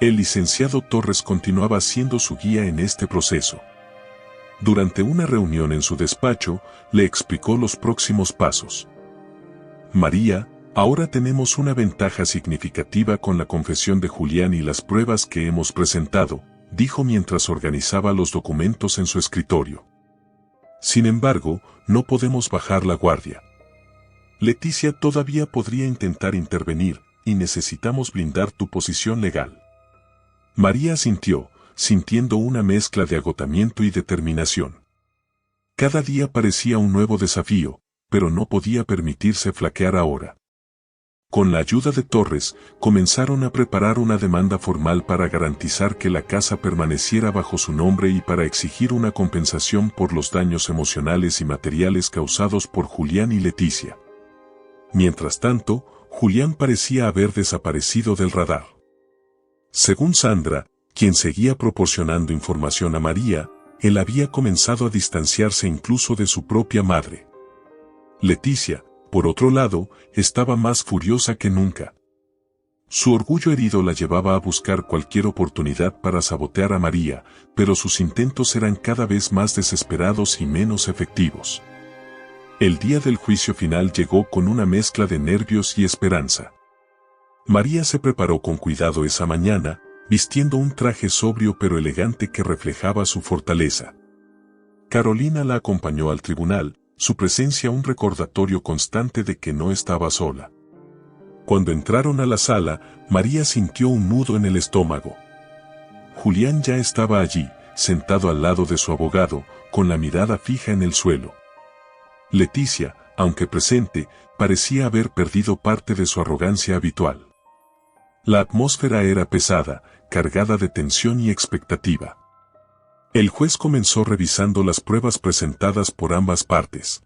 El licenciado Torres continuaba siendo su guía en este proceso. Durante una reunión en su despacho, le explicó los próximos pasos. María, ahora tenemos una ventaja significativa con la confesión de Julián y las pruebas que hemos presentado, dijo mientras organizaba los documentos en su escritorio. Sin embargo, no podemos bajar la guardia. Leticia todavía podría intentar intervenir, y necesitamos blindar tu posición legal. María asintió, sintiendo una mezcla de agotamiento y determinación. Cada día parecía un nuevo desafío, pero no podía permitirse flaquear ahora. Con la ayuda de Torres, comenzaron a preparar una demanda formal para garantizar que la casa permaneciera bajo su nombre y para exigir una compensación por los daños emocionales y materiales causados por Julián y Leticia. Mientras tanto, Julián parecía haber desaparecido del radar. Según Sandra, quien seguía proporcionando información a María, él había comenzado a distanciarse incluso de su propia madre. Leticia, por otro lado, estaba más furiosa que nunca. Su orgullo herido la llevaba a buscar cualquier oportunidad para sabotear a María, pero sus intentos eran cada vez más desesperados y menos efectivos. El día del juicio final llegó con una mezcla de nervios y esperanza. María se preparó con cuidado esa mañana, vistiendo un traje sobrio pero elegante que reflejaba su fortaleza. Carolina la acompañó al tribunal, su presencia un recordatorio constante de que no estaba sola. Cuando entraron a la sala, María sintió un nudo en el estómago. Julián ya estaba allí, sentado al lado de su abogado, con la mirada fija en el suelo. Leticia, aunque presente, parecía haber perdido parte de su arrogancia habitual. La atmósfera era pesada, cargada de tensión y expectativa. El juez comenzó revisando las pruebas presentadas por ambas partes.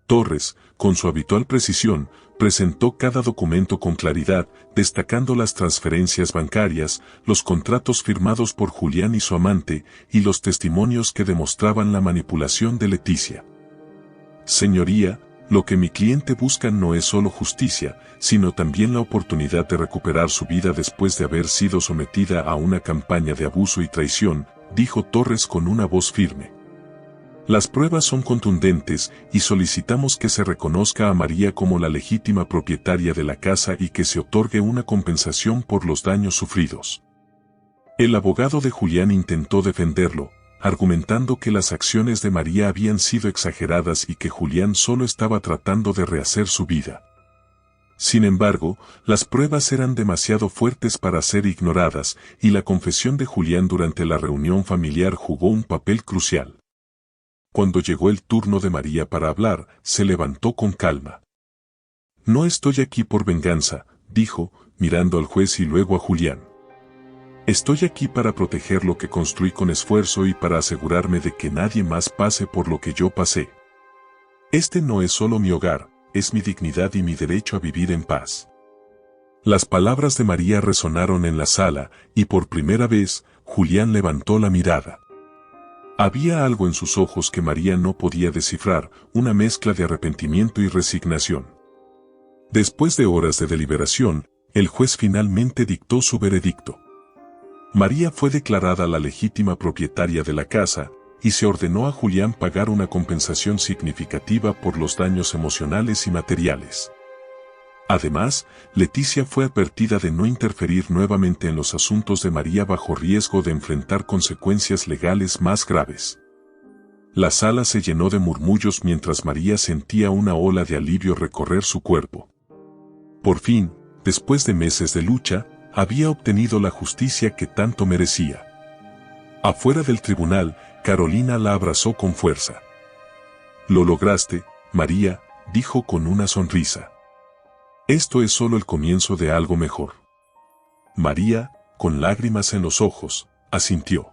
Torres, con su habitual precisión, presentó cada documento con claridad, destacando las transferencias bancarias, los contratos firmados por Julián y su amante, y los testimonios que demostraban la manipulación de Leticia. Señoría, lo que mi cliente busca no es solo justicia, sino también la oportunidad de recuperar su vida después de haber sido sometida a una campaña de abuso y traición, dijo Torres con una voz firme. Las pruebas son contundentes y solicitamos que se reconozca a María como la legítima propietaria de la casa y que se otorgue una compensación por los daños sufridos. El abogado de Julián intentó defenderlo, argumentando que las acciones de María habían sido exageradas y que Julián solo estaba tratando de rehacer su vida. Sin embargo, las pruebas eran demasiado fuertes para ser ignoradas, y la confesión de Julián durante la reunión familiar jugó un papel crucial. Cuando llegó el turno de María para hablar, se levantó con calma. No estoy aquí por venganza, dijo, mirando al juez y luego a Julián. Estoy aquí para proteger lo que construí con esfuerzo y para asegurarme de que nadie más pase por lo que yo pasé. Este no es solo mi hogar, es mi dignidad y mi derecho a vivir en paz. Las palabras de María resonaron en la sala, y por primera vez, Julián levantó la mirada. Había algo en sus ojos que María no podía descifrar, una mezcla de arrepentimiento y resignación. Después de horas de deliberación, el juez finalmente dictó su veredicto. María fue declarada la legítima propietaria de la casa, y se ordenó a Julián pagar una compensación significativa por los daños emocionales y materiales. Además, Leticia fue advertida de no interferir nuevamente en los asuntos de María bajo riesgo de enfrentar consecuencias legales más graves. La sala se llenó de murmullos mientras María sentía una ola de alivio recorrer su cuerpo. Por fin, después de meses de lucha, había obtenido la justicia que tanto merecía. Afuera del tribunal, Carolina la abrazó con fuerza. Lo lograste, María, dijo con una sonrisa. Esto es solo el comienzo de algo mejor. María, con lágrimas en los ojos, asintió.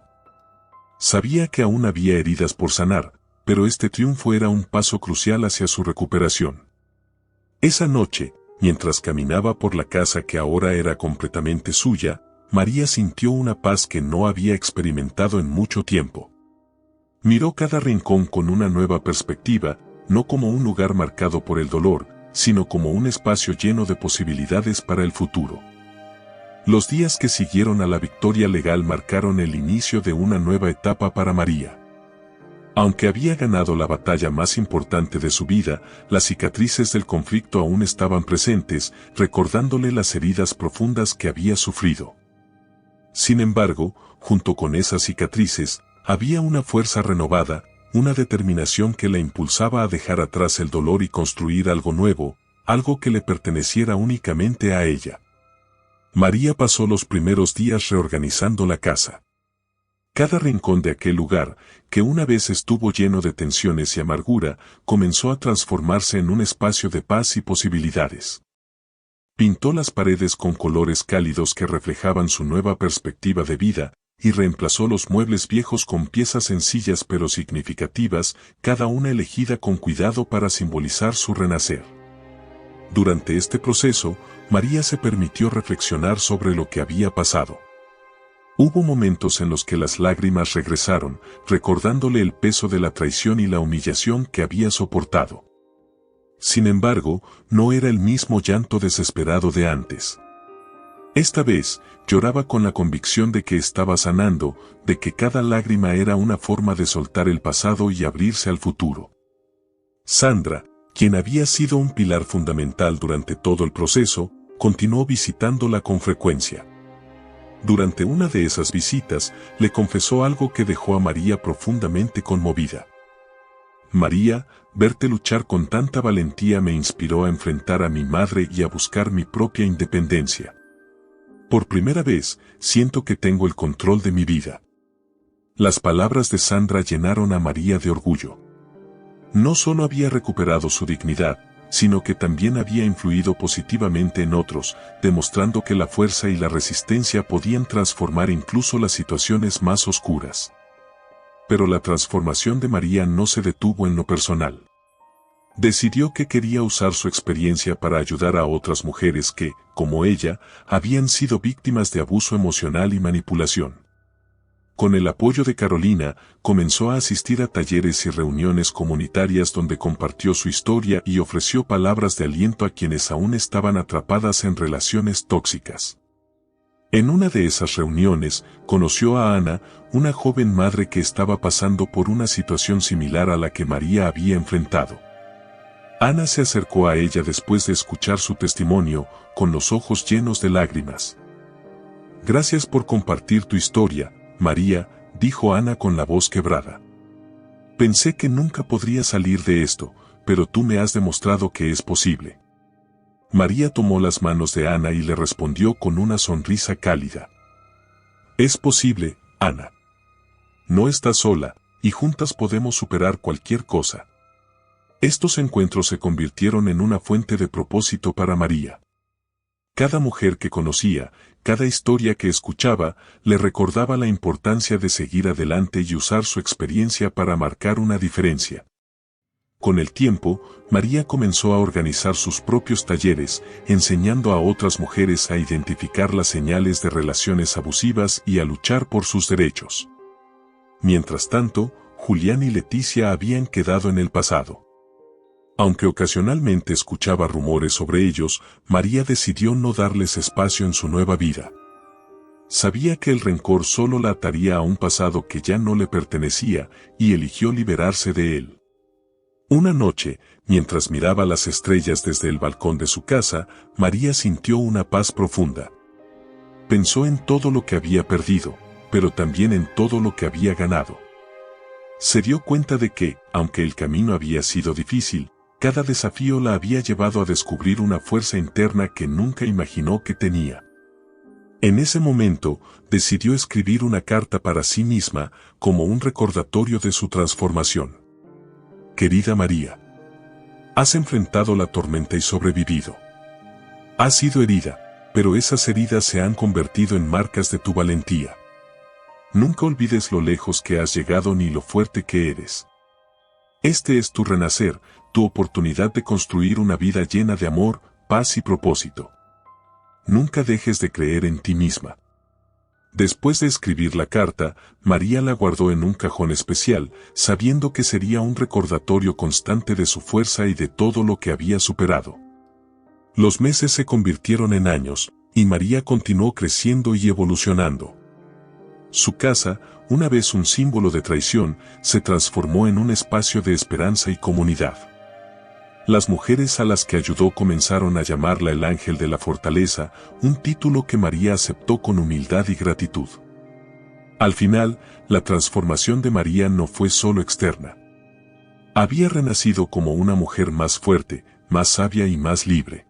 Sabía que aún había heridas por sanar, pero este triunfo era un paso crucial hacia su recuperación. Esa noche, mientras caminaba por la casa que ahora era completamente suya, María sintió una paz que no había experimentado en mucho tiempo. Miró cada rincón con una nueva perspectiva, no como un lugar marcado por el dolor, sino como un espacio lleno de posibilidades para el futuro. Los días que siguieron a la victoria legal marcaron el inicio de una nueva etapa para María. Aunque había ganado la batalla más importante de su vida, las cicatrices del conflicto aún estaban presentes, recordándole las heridas profundas que había sufrido. Sin embargo, junto con esas cicatrices, había una fuerza renovada, una determinación que la impulsaba a dejar atrás el dolor y construir algo nuevo, algo que le perteneciera únicamente a ella. María pasó los primeros días reorganizando la casa. Cada rincón de aquel lugar, que una vez estuvo lleno de tensiones y amargura, comenzó a transformarse en un espacio de paz y posibilidades. Pintó las paredes con colores cálidos que reflejaban su nueva perspectiva de vida, y reemplazó los muebles viejos con piezas sencillas pero significativas, cada una elegida con cuidado para simbolizar su renacer. Durante este proceso, María se permitió reflexionar sobre lo que había pasado. Hubo momentos en los que las lágrimas regresaron, recordándole el peso de la traición y la humillación que había soportado. Sin embargo, no era el mismo llanto desesperado de antes. Esta vez, lloraba con la convicción de que estaba sanando, de que cada lágrima era una forma de soltar el pasado y abrirse al futuro. Sandra, quien había sido un pilar fundamental durante todo el proceso, continuó visitándola con frecuencia. Durante una de esas visitas, le confesó algo que dejó a María profundamente conmovida. María, verte luchar con tanta valentía me inspiró a enfrentar a mi madre y a buscar mi propia independencia. Por primera vez, siento que tengo el control de mi vida. Las palabras de Sandra llenaron a María de orgullo. No solo había recuperado su dignidad, sino que también había influido positivamente en otros, demostrando que la fuerza y la resistencia podían transformar incluso las situaciones más oscuras. Pero la transformación de María no se detuvo en lo personal. Decidió que quería usar su experiencia para ayudar a otras mujeres que, como ella, habían sido víctimas de abuso emocional y manipulación. Con el apoyo de Carolina, comenzó a asistir a talleres y reuniones comunitarias donde compartió su historia y ofreció palabras de aliento a quienes aún estaban atrapadas en relaciones tóxicas. En una de esas reuniones, conoció a Ana, una joven madre que estaba pasando por una situación similar a la que María había enfrentado. Ana se acercó a ella después de escuchar su testimonio, con los ojos llenos de lágrimas. Gracias por compartir tu historia, María, dijo Ana con la voz quebrada. Pensé que nunca podría salir de esto, pero tú me has demostrado que es posible. María tomó las manos de Ana y le respondió con una sonrisa cálida. Es posible, Ana. No estás sola, y juntas podemos superar cualquier cosa. Estos encuentros se convirtieron en una fuente de propósito para María. Cada mujer que conocía, cada historia que escuchaba, le recordaba la importancia de seguir adelante y usar su experiencia para marcar una diferencia. Con el tiempo, María comenzó a organizar sus propios talleres, enseñando a otras mujeres a identificar las señales de relaciones abusivas y a luchar por sus derechos. Mientras tanto, Julián y Leticia habían quedado en el pasado. Aunque ocasionalmente escuchaba rumores sobre ellos, María decidió no darles espacio en su nueva vida. Sabía que el rencor solo la ataría a un pasado que ya no le pertenecía, y eligió liberarse de él. Una noche, mientras miraba las estrellas desde el balcón de su casa, María sintió una paz profunda. Pensó en todo lo que había perdido, pero también en todo lo que había ganado. Se dio cuenta de que, aunque el camino había sido difícil, cada desafío la había llevado a descubrir una fuerza interna que nunca imaginó que tenía. En ese momento, decidió escribir una carta para sí misma, como un recordatorio de su transformación. Querida María, has enfrentado la tormenta y sobrevivido. Has sido herida, pero esas heridas se han convertido en marcas de tu valentía. Nunca olvides lo lejos que has llegado ni lo fuerte que eres. Este es tu renacer, tu oportunidad de construir una vida llena de amor, paz y propósito. Nunca dejes de creer en ti misma. Después de escribir la carta, María la guardó en un cajón especial, sabiendo que sería un recordatorio constante de su fuerza y de todo lo que había superado. Los meses se convirtieron en años, Y María continuó creciendo y evolucionando. Su casa, una vez un símbolo de traición, se transformó en un espacio de esperanza y comunidad. Las mujeres a las que ayudó comenzaron a llamarla el ángel de la fortaleza, un título que María aceptó con humildad y gratitud. Al final, la transformación de María no fue solo externa. Había renacido como una mujer más fuerte, más sabia y más libre.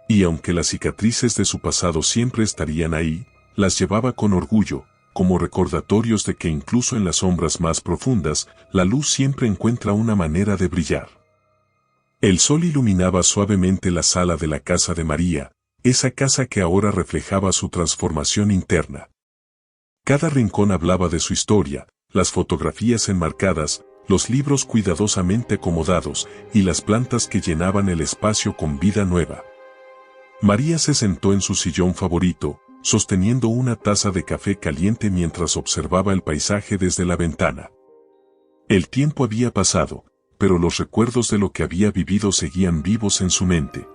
Y aunque las cicatrices de su pasado siempre estarían ahí, las llevaba con orgullo, como recordatorios de que incluso en las sombras más profundas, la luz siempre encuentra una manera de brillar. El sol iluminaba suavemente la sala de la casa de María, esa casa que ahora reflejaba su transformación interna. Cada rincón hablaba de su historia, las fotografías enmarcadas, los libros cuidadosamente acomodados y las plantas que llenaban el espacio con vida nueva. María se sentó en su sillón favorito, sosteniendo una taza de café caliente mientras observaba el paisaje desde la ventana. El tiempo había pasado, pero los recuerdos de lo que había vivido seguían vivos en su mente.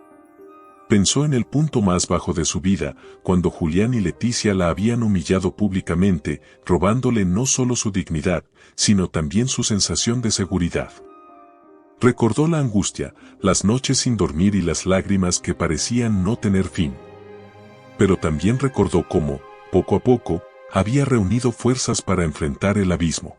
Pensó en el punto más bajo de su vida, cuando Julián y Leticia la habían humillado públicamente, robándole no solo su dignidad, sino también su sensación de seguridad. Recordó la angustia, las noches sin dormir y las lágrimas que parecían no tener fin. Pero también recordó cómo, poco a poco, había reunido fuerzas para enfrentar el abismo.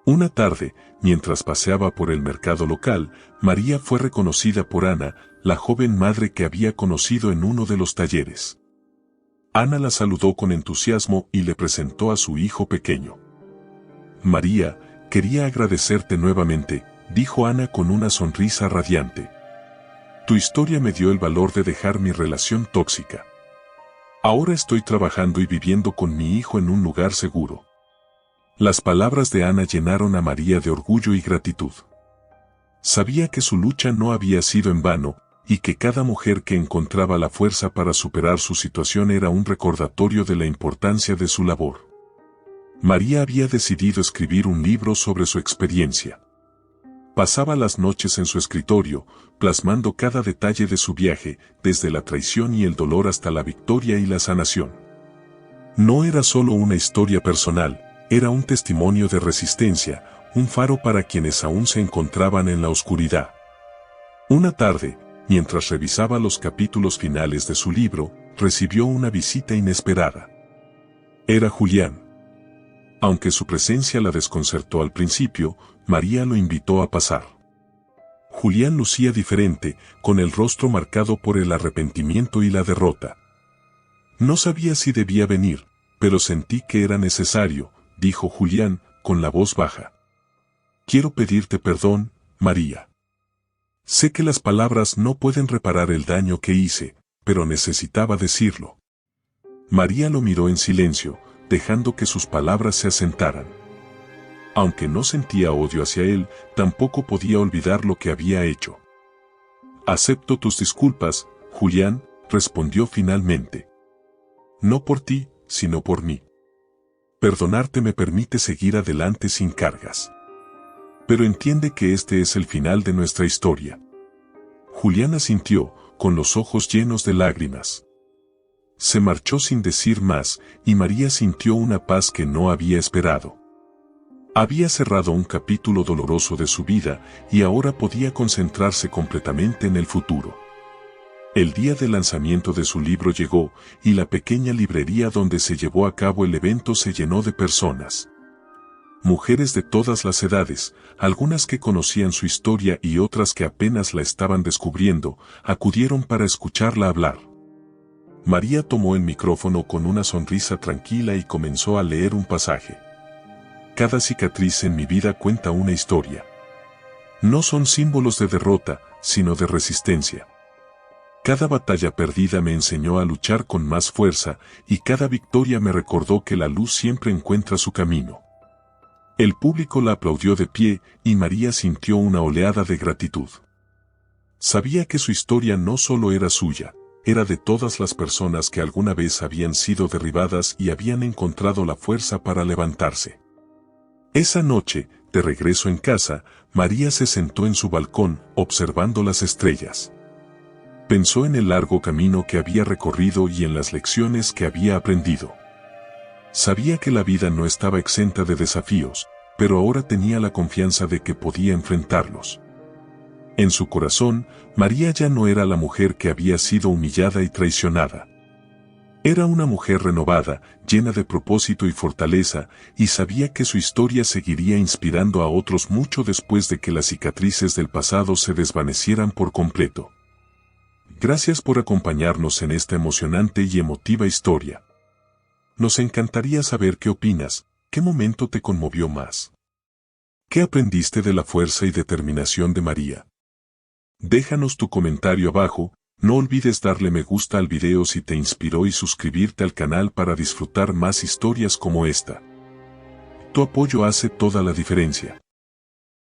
Una tarde, mientras paseaba por el mercado local, María fue reconocida por Ana, la joven madre que había conocido en uno de los talleres. Ana la saludó con entusiasmo y le presentó a su hijo pequeño. María, quería agradecerte nuevamente, dijo Ana con una sonrisa radiante. Tu historia me dio el valor de dejar mi relación tóxica. Ahora estoy trabajando y viviendo con mi hijo en un lugar seguro. Las palabras de Ana llenaron a María de orgullo y gratitud. Sabía que su lucha no había sido en vano, y que cada mujer que encontraba la fuerza para superar su situación era un recordatorio de la importancia de su labor. María había decidido escribir un libro sobre su experiencia. Pasaba las noches en su escritorio, plasmando cada detalle de su viaje, desde la traición y el dolor hasta la victoria y la sanación. No era solo una historia personal, era un testimonio de resistencia, un faro para quienes aún se encontraban en la oscuridad. Una tarde, mientras revisaba los capítulos finales de su libro, recibió una visita inesperada. Era Julián. Aunque su presencia la desconcertó al principio, María lo invitó a pasar. Julián lucía diferente, con el rostro marcado por el arrepentimiento y la derrota. No sabía si debía venir, pero sentí que era necesario, dijo Julián, con la voz baja. Quiero pedirte perdón, María. Sé que las palabras no pueden reparar el daño que hice, pero necesitaba decirlo. María lo miró en silencio, dejando que sus palabras se asentaran. Aunque no sentía odio hacia él, tampoco podía olvidar lo que había hecho. Acepto tus disculpas, Julián, respondió finalmente. No por ti, sino por mí. Perdonarte me permite seguir adelante sin cargas. Pero entiende que este es el final de nuestra historia. Julián asintió, con los ojos llenos de lágrimas. Se marchó sin decir más, y María sintió una paz que no había esperado. Había cerrado un capítulo doloroso de su vida, y ahora podía concentrarse completamente en el futuro. El día del lanzamiento de su libro llegó, y la pequeña librería donde se llevó a cabo el evento se llenó de personas. Mujeres de todas las edades, algunas que conocían su historia y otras que apenas la estaban descubriendo, acudieron para escucharla hablar. María tomó el micrófono con una sonrisa tranquila y comenzó a leer un pasaje. Cada cicatriz en mi vida cuenta una historia. No son símbolos de derrota, sino de resistencia. Cada batalla perdida me enseñó a luchar con más fuerza, y cada victoria me recordó que la luz siempre encuentra su camino. El público la aplaudió de pie, y María sintió una oleada de gratitud. Sabía que su historia no solo era suya, era de todas las personas que alguna vez habían sido derribadas y habían encontrado la fuerza para levantarse. Esa noche, de regreso en casa, María se sentó en su balcón, observando las estrellas. Pensó en el largo camino que había recorrido y en las lecciones que había aprendido. Sabía que la vida no estaba exenta de desafíos, pero ahora tenía la confianza de que podía enfrentarlos. En su corazón, María ya no era la mujer que había sido humillada y traicionada. Era una mujer renovada, llena de propósito y fortaleza, y sabía que su historia seguiría inspirando a otros mucho después de que las cicatrices del pasado se desvanecieran por completo. Gracias por acompañarnos en esta emocionante y emotiva historia. Nos encantaría saber qué opinas, qué momento te conmovió más. ¿Qué aprendiste de la fuerza y determinación de María? Déjanos tu comentario abajo, no olvides darle me gusta al video si te inspiró y suscribirte al canal para disfrutar más historias como esta. Tu apoyo hace toda la diferencia.